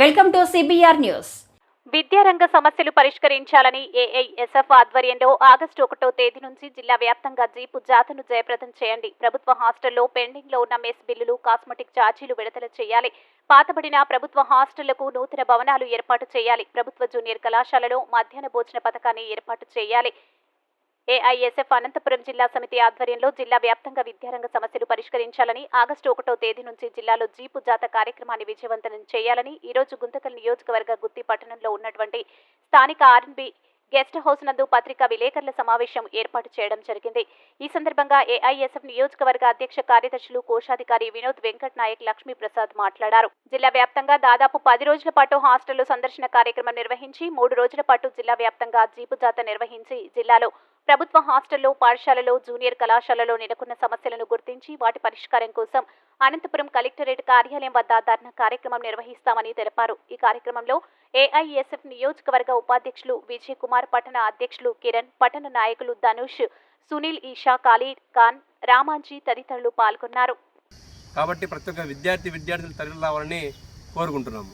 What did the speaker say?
Welcome to CBR news. విద్యారంగ సమస్యలు పరిష్కరించాలని ఏఐఎస్ఎఫ్ ఆధ్వర్యంలో ఆగస్టు 1వ తేదీ నుంచి జిల్లా వ్యాప్తంగా జీపు జాతను జయప్రదం చేయండి. ప్రభుత్వ హాస్టల్లో పెండింగ్ లో ఉన్న మెస్ బిల్లులు, కాస్మెటిక్ ఛార్జీలు విడుదల చేయాలి. పాతబడిన ప్రభుత్వ హాస్టళ్లకు నూతన భవనాలు ఏర్పాటు చేయాలి. ప్రభుత్వ జూనియర్ కళాశాలలో మధ్యాహ్న భోజన పథకాన్ని ఏర్పాటు చేయాలి. ఏఐఎస్ఎఫ్ అనంతపురం జిల్లా సమితి ఆధ్వర్యంలో జిల్లా వ్యాప్తంగా విద్యారంగ సమస్యలు పరిష్కరించాలని ఆగస్టు 1వ తేదీ నుంచి జిల్లాలో జీపు జాత కార్యక్రమాన్ని విజయవంతం చేయాలని ఈ రోజు గుంతకల్ నియోజకవర్గ గుత్తి పట్టణంలో ఉన్నటువంటి స్థానిక ఆర్ఎన్బి గెస్ట్ హౌస్ నందు పత్రికా విలేకరుల సమావేశం ఏర్పాటు చేయడం జరిగింది. ఈ సందర్భంగా ఏఐఎస్ఎఫ్ నియోజకవర్గ అధ్యక్ష కార్యదర్శులు కోశాధికారి వినోద్ వెంకట్ నాయక్, లక్ష్మీప్రసాద్ మాట్లాడారు. జిల్లా వ్యాప్తంగా దాదాపు 10 రోజుల పాటు హాస్టళ్లు సందర్శన కార్యక్రమం నిర్వహించి 3 రోజుల పాటు జిల్లా వ్యాప్తంగా జీపు జాత నిర్వహించి జిల్లాలో ప్రభుత్వ హాస్టల్లో, పాఠశాలలో, జూనియర్ కళాశాలలో నెలకొన్న సమస్యలను గుర్తించి వాటి పరిష్కారం కోసం అనంతపురం కలెక్టరేట్ కార్యాలయం వద్ద ధర్నా కార్యక్రమం నిర్వహిస్తామని తెలిపారు. ఈ కార్యక్రమంలో ఏఐఎస్ఎఫ్ నియోజకవర్గ ఉపాధ్యక్షులు విజయ్ కుమార్, పట్టణ అధ్యక్షులు కిరణ్, పట్టణ నాయకులు ధనుష్, సునీల్, ఈషా, ఖాళీద్ ఖాన్, రామాంజీ తదితరులు పాల్గొన్నారు. కాబట్టి ప్రతి ఒక్క విద్యార్థులు తరలి రావాలని కోరుకుంటున్నాము.